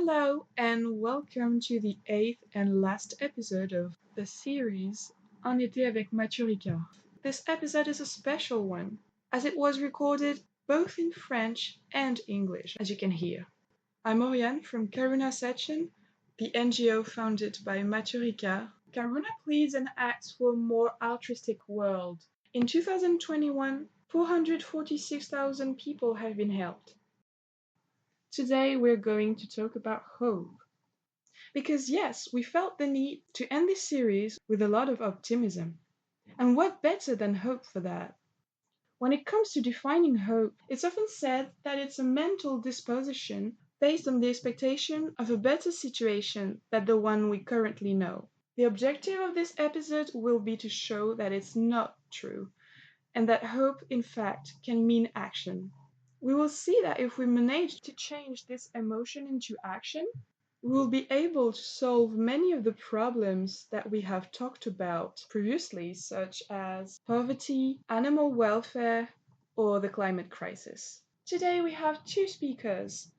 Hello, and welcome to the eighth and last episode of the series En été avec Matthieu Ricard. This episode is a special one, as it was recorded both in French and English, as you can hear. I'm Oriane from Karuna Section, the NGO founded by Matthieu Ricard. Karuna pleads and acts for a more altruistic world. In 2021, 446,000 people have been helped. Today we're going to talk about hope. Because yes, we felt the need to end this series with a lot of optimism. And what better than hope for that? When it comes to defining hope, it's often said that it's a mental disposition based on the expectation of a better situation than the one we currently know. The objective of this episode will be to show that it's not true, and that hope, in fact, can mean action. We will see that if we manage to change this emotion into action, we will be able to solve many of the problems that we have talked about previously, such as poverty, animal welfare, or the climate crisis. Today we have two speakers.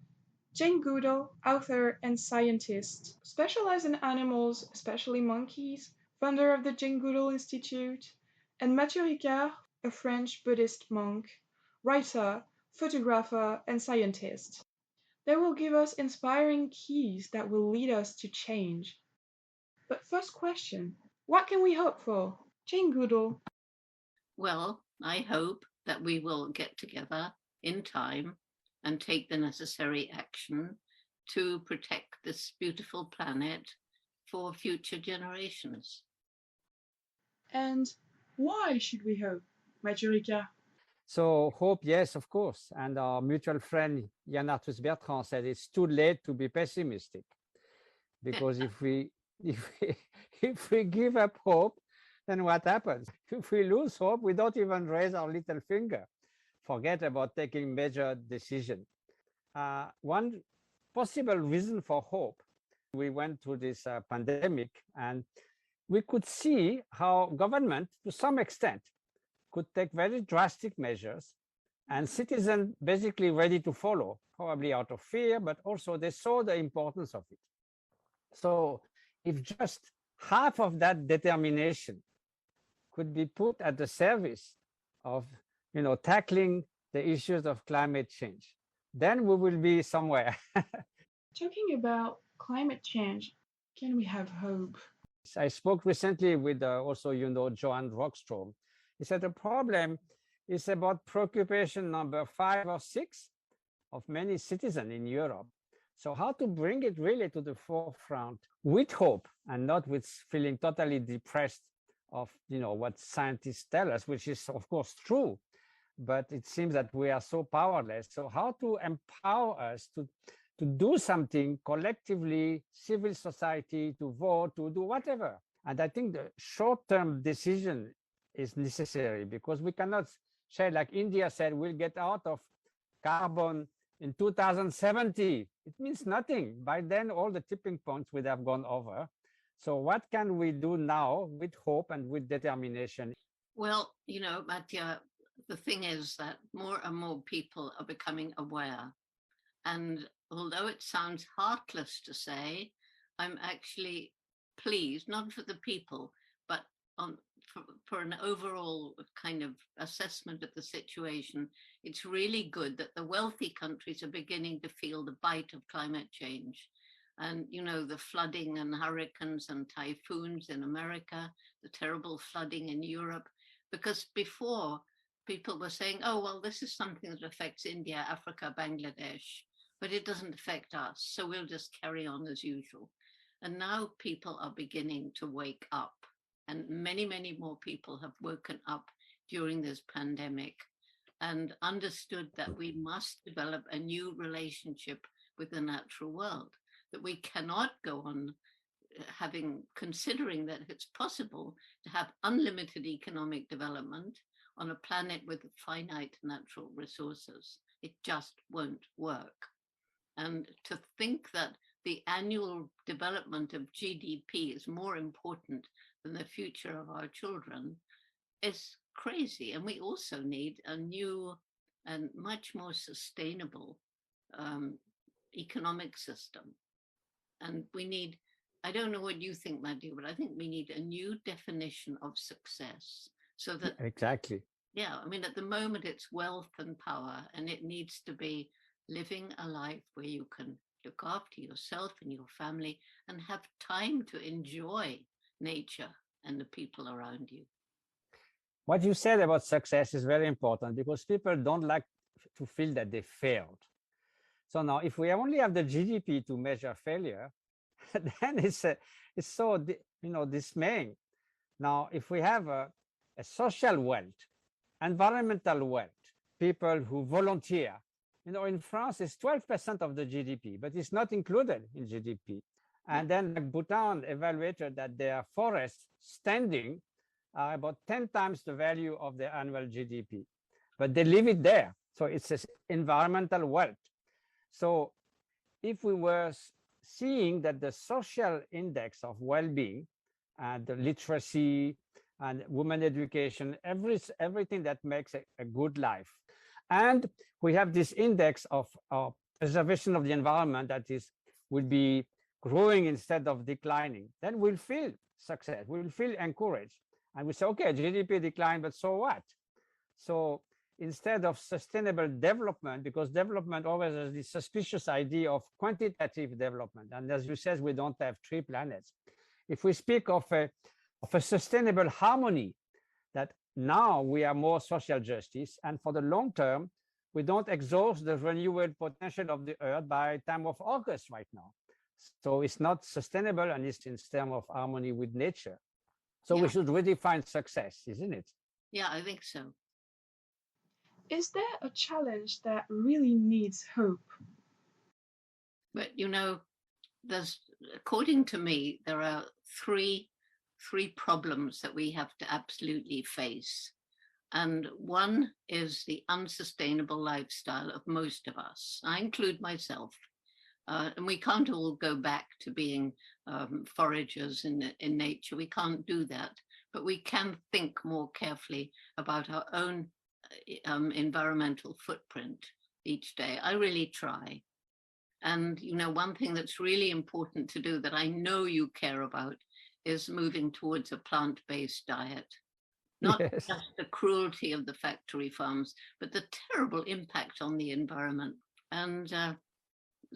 Jane Goodall, author and scientist, specialized in animals, especially monkeys, founder of the Jane Goodall Institute, and Matthieu Ricard, a French Buddhist monk, writer, photographer, and scientist. They will give us inspiring keys that will lead us to change. But first question, what can we hope for? Jane Goodall. Well, I hope that we will get together in time and take the necessary action to protect this beautiful planet for future generations. And why should we hope, Matthieu Ricard? So hope, yes, of course. And our mutual friend Yann Arthus Bertrand said it's too late to be pessimistic, because if we give up hope, then what happens? If we lose hope, we don't even raise our little finger. Forget about taking major decision. One possible reason for hope: we went through this pandemic, and we could see how government, to some extent, could take very drastic measures, and citizens basically ready to follow, probably out of fear, but also they saw the importance of it. So if just half of that determination could be put at the service of, tackling the issues of climate change, then we will be somewhere. Talking about climate change, can we have hope? I spoke recently with also, Johan Rockstrom. He said the problem is about preoccupation number 5 or 6 of many citizens in Europe. So how to bring it really to the forefront with hope, and not with feeling totally depressed of, what scientists tell us, which is of course true, but it seems that we are so powerless. So how to empower us to do something collectively, civil society, to vote, to do whatever. And I think the short-term decision is necessary, because we cannot say, like India said, we'll get out of carbon in 2070. It means nothing. By then, all the tipping points would have gone over. So what can we do now with hope and with determination? Well, Mathieu, the thing is that more and more people are becoming aware. And although it sounds heartless to say, I'm actually pleased, not for the people, but for an overall kind of assessment of the situation. It's really good that the wealthy countries are beginning to feel the bite of climate change. And, the flooding and hurricanes and typhoons in America, the terrible flooding in Europe, because before people were saying, oh, well, this is something that affects India, Africa, Bangladesh, but it doesn't affect us. So we'll just carry on as usual. And now people are beginning to wake up. And many, many more people have woken up during this pandemic and understood that we must develop a new relationship with the natural world, that we cannot go on considering that it's possible to have unlimited economic development on a planet with finite natural resources. It just won't work. And to think that the annual development of GDP is more important than the future of our children is crazy. And we also need a new and much more sustainable economic system. And we need, I don't know what you think, Matthieu, but I think we need a new definition of success. So that, exactly. yeah, I mean, at the moment it's wealth and power, and it needs to be living a life where you can look after yourself and your family and have time to enjoy nature and the people around you. What you said about success is very important, because people don't like to feel that they failed. So now, if we only have the GDP to measure failure, then it's so dismaying. Now, if we have a social wealth, environmental wealth, people who volunteer, in France, it's 12% of the GDP, but it's not included in GDP. And then Bhutan evaluated that their forests standing are about 10 times the value of their annual GDP, but they leave it there. So it's an environmental wealth. So if we were seeing that the social index of well-being and the literacy and women education, everything that makes a good life, and we have this index of preservation of the environment that will be growing instead of declining, then we'll feel success, we'll feel encouraged. And we say, okay, GDP declined, but so what? So instead of sustainable development, because development always has this suspicious idea of quantitative development. And as you said, we don't have 3 planets. If we speak of a sustainable harmony, that now we are more social justice, and for the long term, we don't exhaust the renewable potential of the earth by time of August right now. So it's not sustainable, and it's in terms of harmony with nature. So we should redefine success, isn't it? Yeah, I think so. Is there a challenge that really needs hope? But according to me, there are three problems that we have to absolutely face. And one is the unsustainable lifestyle of most of us. I include myself. And we can't all go back to being foragers in nature. We can't do that. But we can think more carefully about our own environmental footprint each day. I really try. And, one thing that's really important to do that I know you care about is moving towards a plant-based diet. Not just the cruelty of the factory farms, but the terrible impact on the environment. And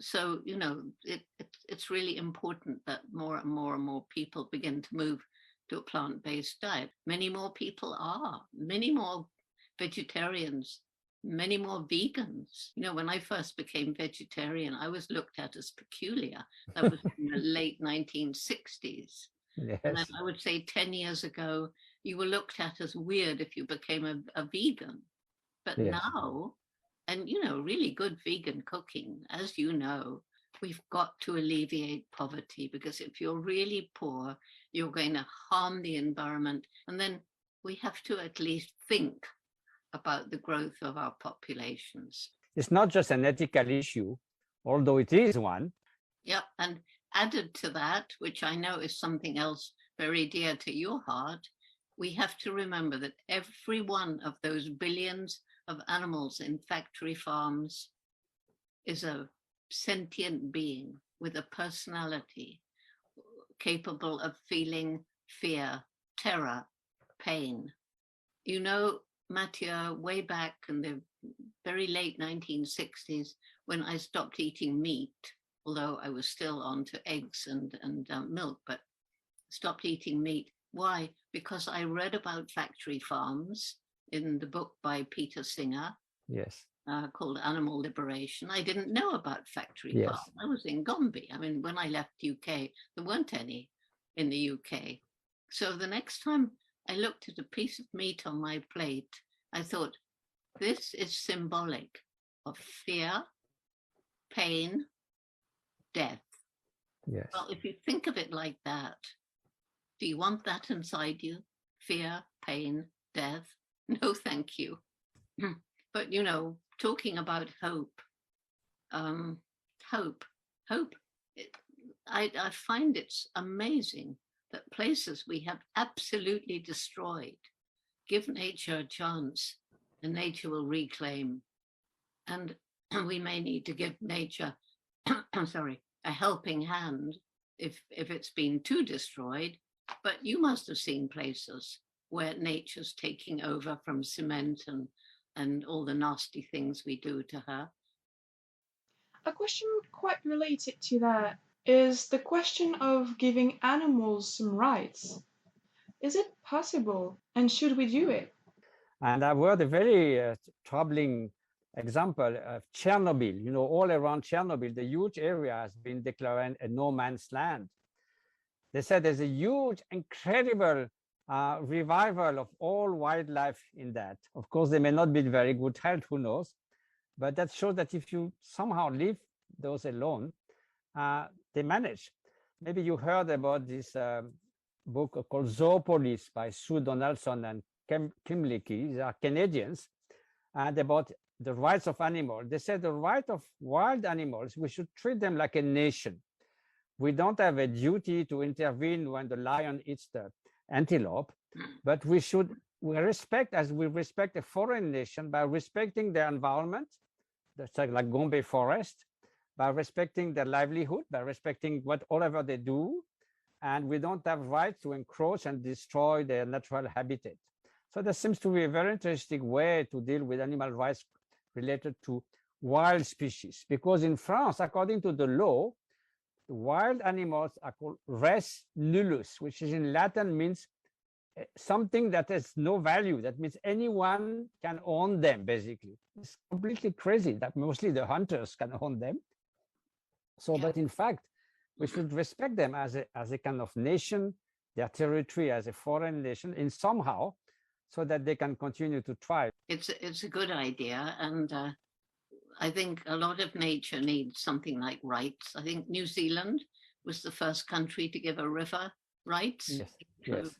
so, it's really important that more and more people begin to move to a plant-based diet. Many more people are, many more vegetarians, many more vegans. When I first became vegetarian, I was looked at as peculiar. That was in the late 1960s. Yes. And then I would say 10 years ago, you were looked at as weird if you became a vegan. But now, and really good vegan cooking, as you know, we've got to alleviate poverty, because if you're really poor, you're going to harm the environment. And then we have to at least think about the growth of our populations. It's not just an ethical issue, although it is one. Yeah, and added to that, which I know is something else very dear to your heart, we have to remember that every one of those billions of animals in factory farms is a sentient being with a personality, capable of feeling fear, terror, pain. Matthieu, way back in the very late 1960s, when I stopped eating meat, although I was still on to eggs and milk, but stopped eating meat. Why? Because I read about factory farms in the book by Peter Singer. Yes. Called Animal Liberation. I didn't know about factory farms. I was in Gombe. I mean, when I left UK, there weren't any in the UK. So the next time I looked at a piece of meat on my plate, I thought, this is symbolic of fear, pain, death. Yes. Well, if you think of it like that, do you want that inside you? Fear, pain, death? No, thank you. But, talking about hope, I find it's amazing that places we have absolutely destroyed, give nature a chance, and nature will reclaim. And we may need to give nature, a helping hand if it's been too destroyed. But you must have seen places where nature's taking over from cement and all the nasty things we do to her. A question quite related to that is the question of giving animals some rights. Is it possible, and should we do it? And I've heard a very troubling example of Chernobyl. You know, all around Chernobyl, the huge area has been declared a no man's land. They said there's a huge, incredible revival of all wildlife in that. Of course, they may not be in very good health, who knows? But that shows that if you somehow leave those alone, they manage. Maybe you heard about this book called Zoopolis by Sue Donaldson and Kim Lickie. These are Canadians, and about the rights of animals. They said the right of wild animals, we should treat them like a nation. We don't have a duty to intervene when the lion eats the antelope, but we respect as we respect a foreign nation by respecting their environment, like Gombe Forest, by respecting their livelihood, by respecting whatever they do, and we don't have rights to encroach and destroy their natural habitat. So there seems to be a very interesting way to deal with animal rights related to wild species, because in France, according to the law, wild animals are called res nullus, which is in Latin means something that has no value. That means anyone can own them, basically. It's completely crazy that mostly the hunters can own them. So, yeah. But in fact, we should respect them as a kind of nation, their territory as a foreign nation in somehow, so that they can continue to thrive. It's a good idea. And I think a lot of nature needs something like rights. I think New Zealand was the first country to give a river rights. Yes, yes.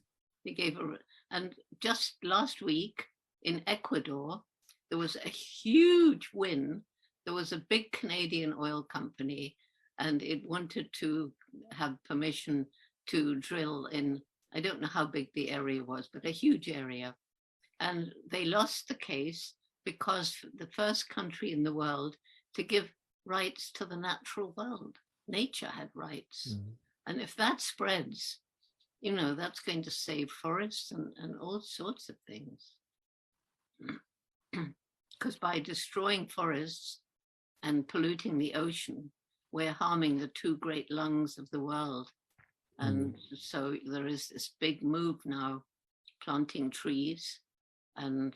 They gave and just last week in Ecuador, there was a huge win. There was a big Canadian oil company, and it wanted to have permission to drill in, I don't know how big the area was, but a huge area. And they lost the case because the first country in the world to give rights to the natural world. Nature had rights. Mm-hmm. And if that spreads, you know, that's going to save forests and all sorts of things. Because by destroying forests and polluting the ocean, we're harming the two great lungs of the world. And so there is this big move now, planting trees. And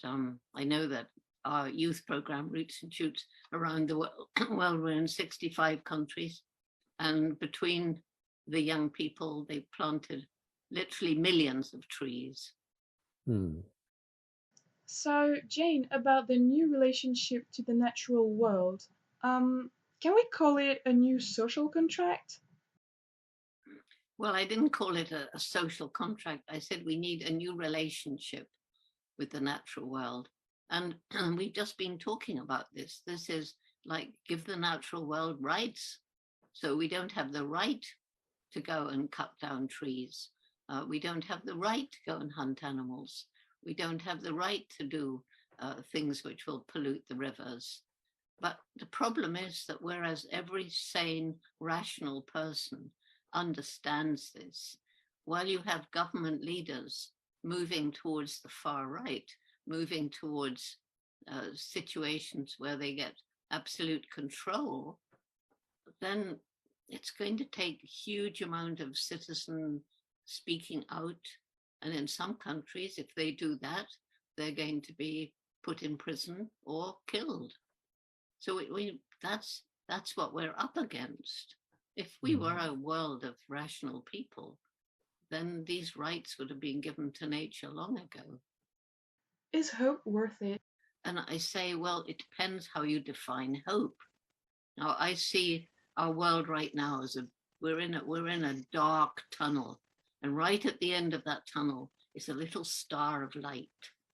I know that our youth program, Roots and Shoots, around the world, well, we're in 65 countries. And between the young people, they planted literally millions of trees. So, Jane, about the new relationship to the natural world, can we call it a new social contract? Well, I didn't call it a social contract. I said we need a new relationship with the natural world. And we've just been talking about this. This is like give the natural world rights. So we don't have the right to go and cut down trees. We don't have the right to go and hunt animals. We don't have the right to do things which will pollute the rivers. But the problem is that whereas every sane, rational person understands this, while you have government leaders moving towards the far right, moving towards situations where they get absolute control, then it's going to take a huge amount of citizen speaking out. And in some countries, if they do that, they're going to be put in prison or killed. So that's what we're up against. If we were a world of rational people, then these rights would have been given to nature long ago. Is hope worth it? And I say, well, it depends how you define hope. Now, I see our world right now as we're in a dark tunnel, and right at the end of that tunnel is a little star of light.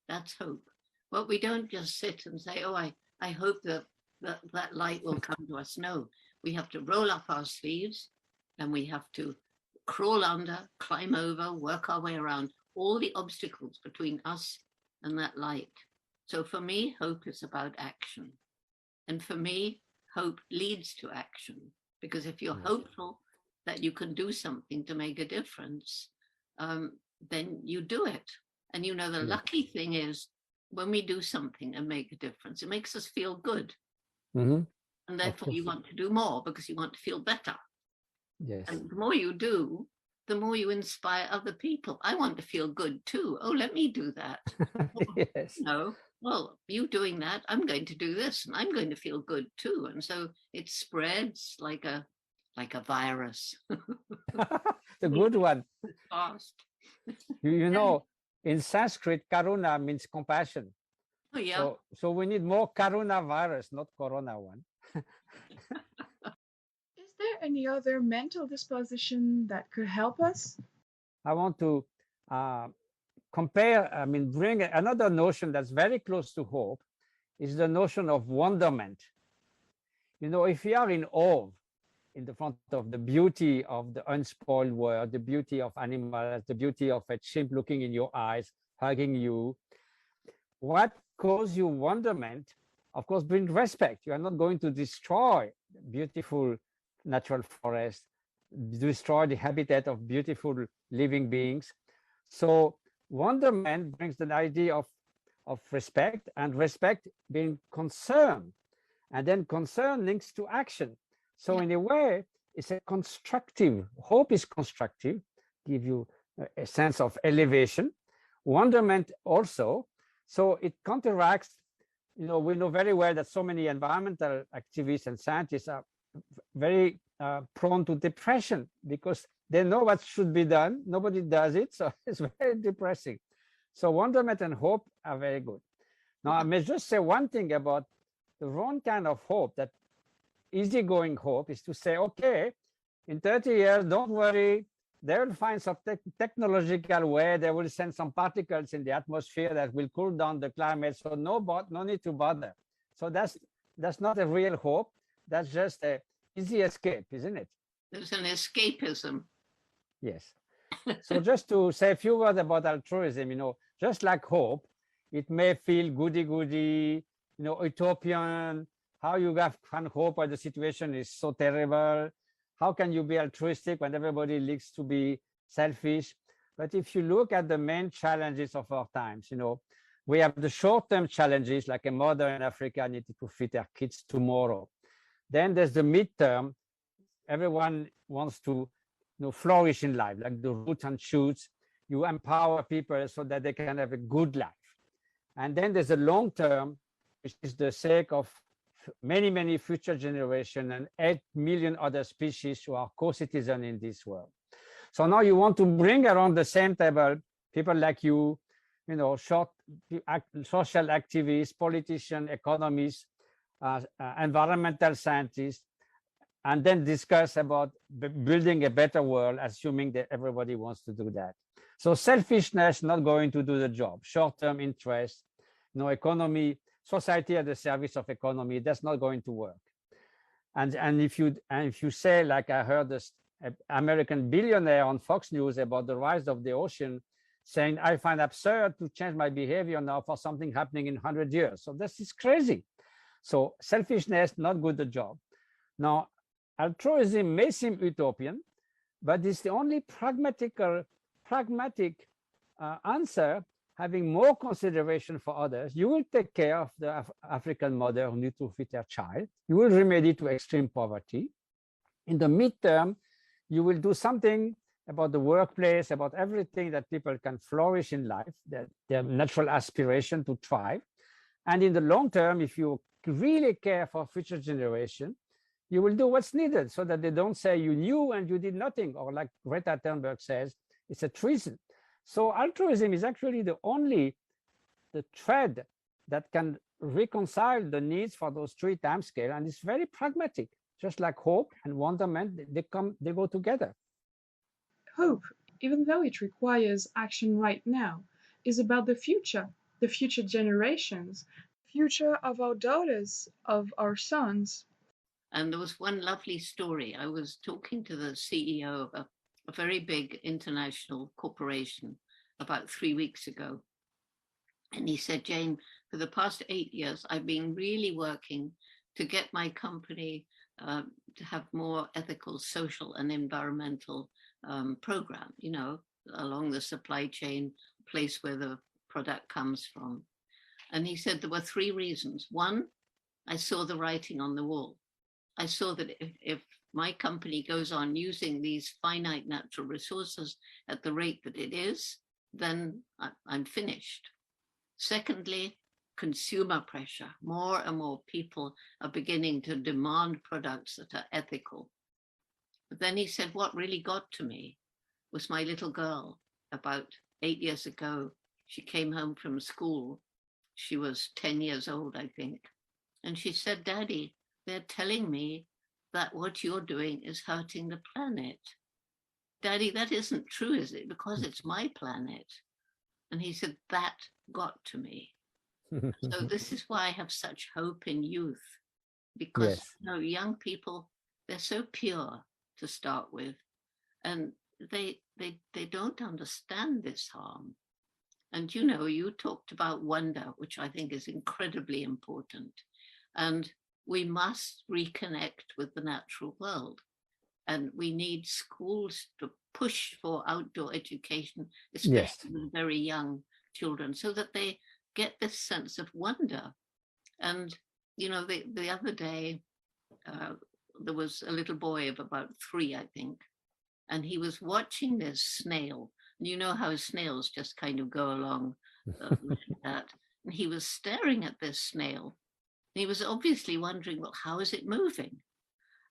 That's hope. Well, we don't just sit and say, oh, I hope that light will come to us. No, we have to roll up our sleeves, and we have to crawl under, climb over, work our way around all the obstacles between us and that light. So for me, hope is about action. And for me, hope leads to action. Because if you're hopeful that you can do something to make a difference, then you do it. And you know, the lucky thing is when we do something and make a difference, it makes us feel good. Mm-hmm. And therefore you want to do more because you want to feel better. Yes. And the more you do, the more you inspire other people. I want to feel good too. Oh, let me do that. Yes. No, well, you doing that, I'm going to do this and I'm going to feel good too. And so it spreads like a virus. The good one. Fast. You know, in Sanskrit, karuna means compassion. Oh, yeah. So we need more karuna virus, not corona one. Is there any other mental disposition that could help us? I want to bring another notion that's very close to hope, is the notion of wonderment. You know, if we are in awe in the front of the beauty of the unspoiled world, the beauty of animals, the beauty of a chimp looking in your eyes, hugging you, what causes you wonderment, of course, bring respect. You are not going to destroy beautiful natural forest, destroy the habitat of beautiful living beings. So wonderment brings the idea of respect, and respect being concern, and then concern links to action. So in a way, it's a constructive, hope is constructive, give you a sense of elevation. Wonderment also, so it counteracts, you know, we know very well that so many environmental activists and scientists are very prone to depression because they know what should be done, nobody does it, so it's very depressing. So wonderment and hope are very good. Now, I may just say one thing about the wrong kind of hope, that easygoing hope is to say, okay, in 30 years, don't worry, they will find some technological way, they will send some particles in the atmosphere that will cool down the climate, so no need to bother. So that's not a real hope, that's just an easy escape, isn't it? There's an escapism. Yes. So just to say a few words about altruism, you know, just like hope, it may feel goody-goody, you know, utopian. How you can hope when the situation is so terrible? How can you be altruistic when everybody likes to be selfish? But if you look at the main challenges of our times, you know, we have the short-term challenges, like a mother in Africa needed to feed her kids tomorrow. Then there's the midterm. Everyone wants to, you know, flourish in life, like the roots and shoots. You empower people so that they can have a good life. And then there's a long term, which is the sake of many, many future generations and 8 million other species who are co-citizens in this world. So now you want to bring around the same table people like you know, social activists, politicians, economists, environmental scientists, and then discuss about building a better world, assuming that everybody wants to do that. So selfishness not going to do the job, short-term interest, you know, economy, society at the service of economy, that's not going to work. And if you say, like I heard this American billionaire on Fox News about the rise of the ocean, saying, I find absurd to change my behavior now for something happening in 100 years. So this is crazy. So selfishness, not good the job. Now, altruism may seem utopian, but it's the only pragmatic answer, having more consideration for others. You will take care of the African mother who needs to feed her child. You will remedy to extreme poverty. In the midterm, you will do something about the workplace, about everything that people can flourish in life, their natural aspiration to thrive. And in the long term, if you really care for future generation, you will do what's needed so that they don't say you knew and you did nothing, or like Greta Thunberg says, it's a treason. So altruism is actually the thread that can reconcile the needs for those three timescales, and it's very pragmatic. Just like hope and wonderment, they go together. Hope, even though it requires action right now, is about the future generations, the future of our daughters, of our sons. And there was one lovely story. I was talking to the CEO of a very big international corporation about 3 weeks ago. And he said, Jane, for the past 8 years, I've been really working to get my company to have more ethical, social, and environmental program, along the supply chain, place where the product comes from. And he said there were three reasons. One, I saw the writing on the wall. I saw that if my company goes on using these finite natural resources at the rate that it is, then I'm finished. Secondly, consumer pressure. More and more people are beginning to demand products that are ethical. But then he said, what really got to me was my little girl. About 8 years ago, she came home from school. She was 10 years old, I think. And she said, Daddy, they're telling me that what you're doing is hurting the planet. Daddy, that isn't true, is it? Because it's my planet. And he said, that got to me. So this is why I have such hope in youth, because Yes. young people, they're so pure to start with, and they don't understand this harm. And you talked about wonder, which I think is incredibly important. And we must reconnect with the natural world. And we need schools to push for outdoor education, especially with very young children, so that they get this sense of wonder. And, the other day, there was a little boy of about 3, I think, and he was watching this snail. And you know how snails just kind of go along like that. And he was staring at this snail. And he was obviously wondering, well, how is it moving?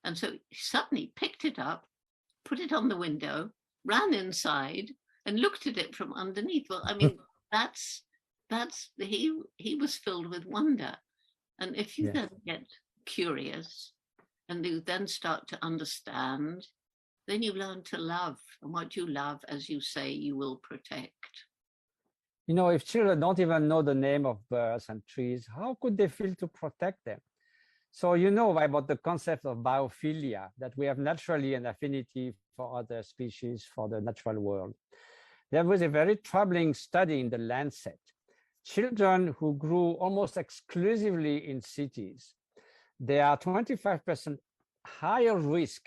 And so he suddenly picked it up, put it on the window, ran inside, and looked at it from underneath. Well, I mean, he was filled with wonder. And if you then get curious and you then start to understand, then you learn to love. And what you love, as you say, you will protect. If children don't even know the name of birds and trees, how could they feel to protect them? So about the concept of biophilia, that we have naturally an affinity for other species, for the natural world. There was a very troubling study in the Lancet. Children who grew almost exclusively in cities, they are 25% higher risk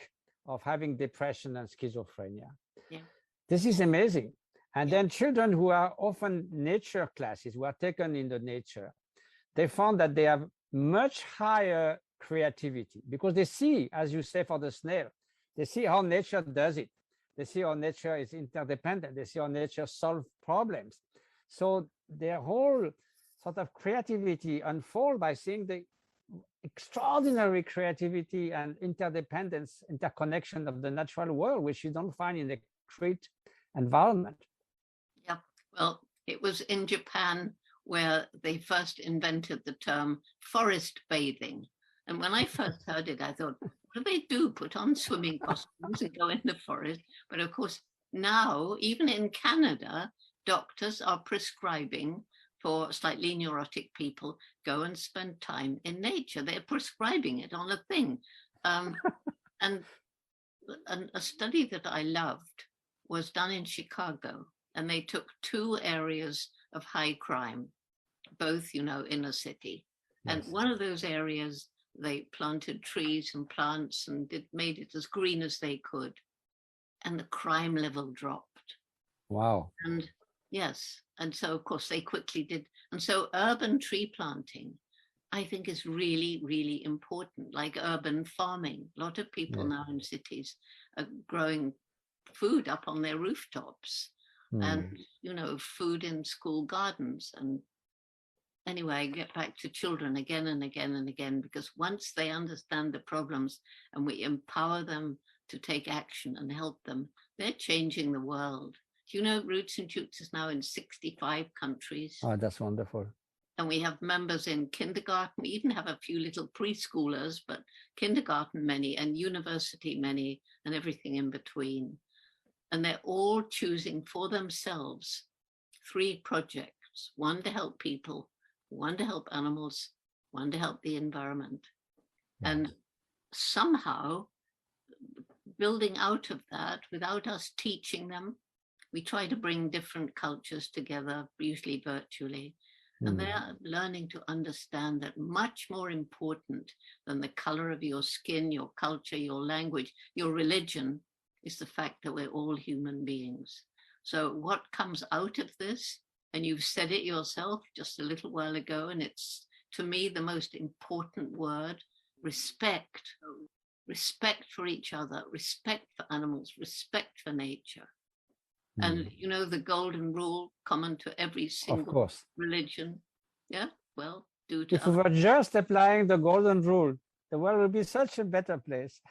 of having depression and schizophrenia. Yeah. This is amazing. And then children who are often nature classes, who are taken in the nature, they found that they have much higher creativity because they see, as you say for the snail, they see how nature does it. They see how nature is interdependent. They see how nature solves problems. So their whole sort of creativity unfold by seeing the extraordinary creativity and interdependence, interconnection of the natural world, which you don't find in the concrete environment. Yeah, well, it was in Japan where they first invented the term forest bathing. And when I first heard it, I thought, what do? Put on swimming costumes and go in the forest? But of course, now, even in Canada, doctors are prescribing for slightly neurotic people, go and spend time in nature. They're prescribing it on a thing. And a study that I loved was done in Chicago, and they took 2 areas of high crime, both, in a city. And one of those areas, they planted trees and plants and made it as green as they could. And the crime level dropped. Wow. And yes. And so, of course, they quickly did. And so urban tree planting, I think, is really, really important, like urban farming. A lot of people now in cities are growing food up on their rooftops and, food in school gardens. And anyway, I get back to children again and again and again, because once they understand the problems and we empower them to take action and help them, they're changing the world. Do you know Roots and Shoots is now in 65 countries? Oh, that's wonderful. And we have members in kindergarten. We even have a few little preschoolers, but kindergarten many, and university many, and everything in between. And they're all choosing for themselves 3 projects, one to help people, one to help animals, one to help the environment. And somehow, building out of that, without us teaching them, we try to bring different cultures together, usually virtually. And they are learning to understand that much more important than the color of your skin, your culture, your language, your religion, is the fact that we're all human beings. So what comes out of this, and you've said it yourself just a little while ago, and it's, to me, the most important word: respect. Respect for each other, respect for animals, respect for nature. And you know, the golden rule common to every single religion. Yeah, well, do to if we were just applying the golden rule, the world would be such a better place.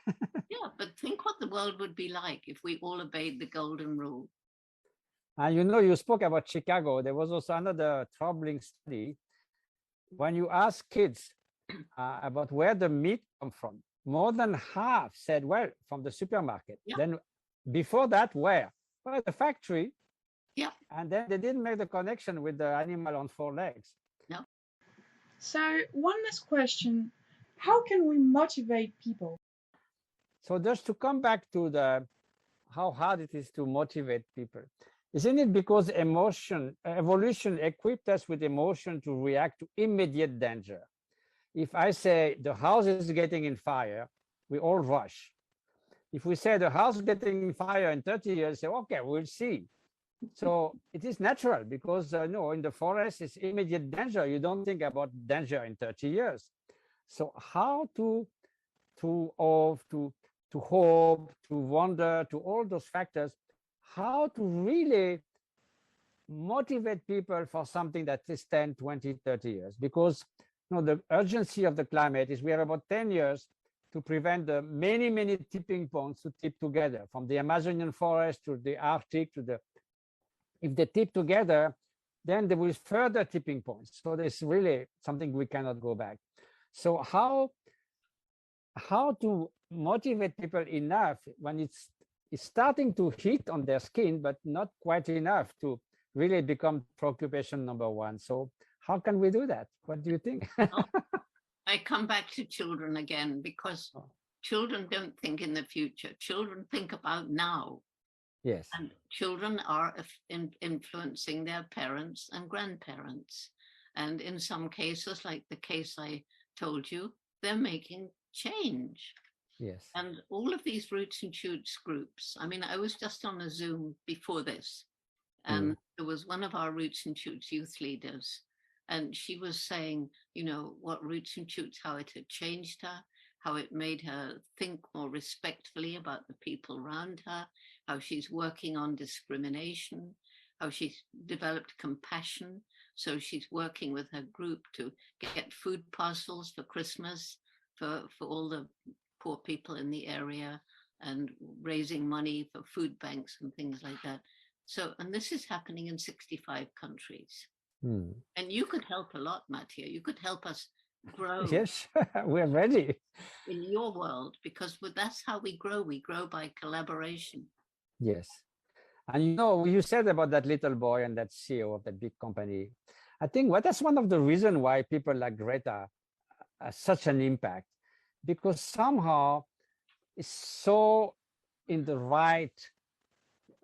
Yeah, but think what the world would be like if we all obeyed the golden rule. And you know, you spoke about Chicago. There was also another troubling study. When you ask kids about where the meat comes from, more than half said, well, from the supermarket. Yeah. Then before that, where? Well, the factory. Yeah. And then they didn't make the connection with the animal on 4 legs. No. So one last question. How can we motivate people? So just to come back to how hard it is to motivate people. Isn't it because evolution equipped us with emotion to react to immediate danger? If I say the house is getting in fire, we all rush. If we say the house is getting in fire in 30 years, say, okay, we'll see. So it is natural because no, in the forest, it's immediate danger. You don't think about danger in 30 years. So how to hope, to wonder, to all those factors, how to really motivate people for something that is 10, 20, 30 years. Because you know, the urgency of the climate is we have about 10 years to prevent the many, many tipping points to tip together, from the Amazonian forest to the Arctic to the, if they tip together, then there will further tipping points. So there's really something we cannot go back. So how to motivate people enough when it's starting to hit on their skin, but not quite enough to really become preoccupation number one. So how can we do that? What do you think? I come back to children again, because children don't think in the future. Children think about now. Yes. And children are influencing their parents and grandparents. And in some cases, like the case I told you, they're making change. Yes. And all of these roots and shoots groups, I mean, I was just on a Zoom before this, and there was one of our roots and shoots youth leaders, and she was saying, you know, what roots and shoots, how it had changed her, how it made her think more respectfully about the people around her, how she's working on discrimination, how she's developed compassion. So she's working with her group to get food parcels for Christmas for all the poor people in the area, and raising money for food banks and things like that. So, and this is happening in 65 countries. And you could help a lot, Matthieu. You could help us grow. Yes, we're ready. In your world, because that's how we grow. We grow by collaboration. Yes. And you know, you said about that little boy and that CEO of that big company. I think that's one of the reasons why people like Greta have such an impact, because somehow it's so in the right,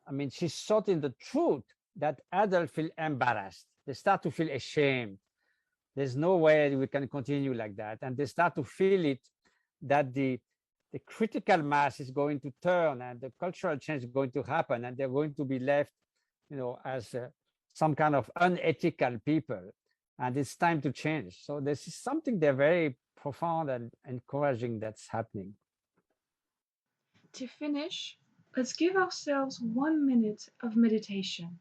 I mean, she's so in the truth that adults feel embarrassed. They start to feel ashamed. There's no way we can continue like that. And they start to feel it, that the critical mass is going to turn and the cultural change is going to happen, and they're going to be left, you know, as some kind of unethical people. And it's time to change. So this is something they're very profound and encouraging that's happening. To finish, let's give ourselves 1 minute of meditation.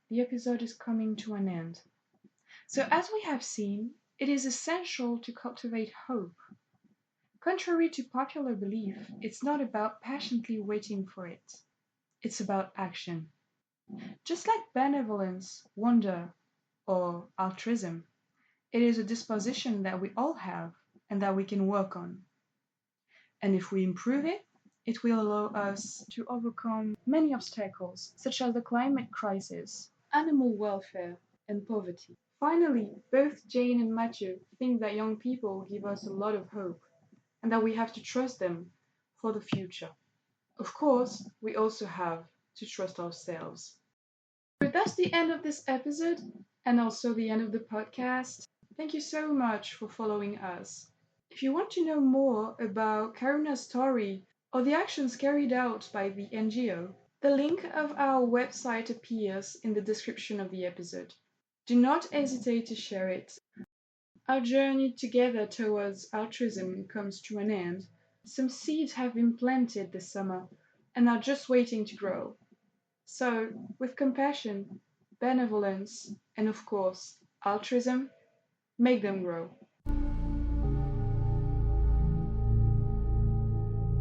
the episode is coming to an end. So, as we have seen, it is essential to cultivate hope. Contrary to popular belief, it's not about patiently waiting for it. It's about action. Just like benevolence, wonder, or altruism, it is a disposition that we all have and that we can work on. And if we improve it, it will allow us to overcome many obstacles, such as the climate crisis, animal welfare, and poverty. Finally, both Jane and Matthieu think that young people give us a lot of hope, and that we have to trust them for the future. Of course, we also have to trust ourselves. So that's the end of this episode, and also the end of the podcast. Thank you so much for following us. If you want to know more about Karuna's story or the actions carried out by the NGO, the link of our website appears in the description of the episode. Do not hesitate to share it. Our journey together towards altruism comes to an end. Some seeds have been planted this summer and are just waiting to grow. So, with compassion, benevolence, and of course, altruism, make them grow.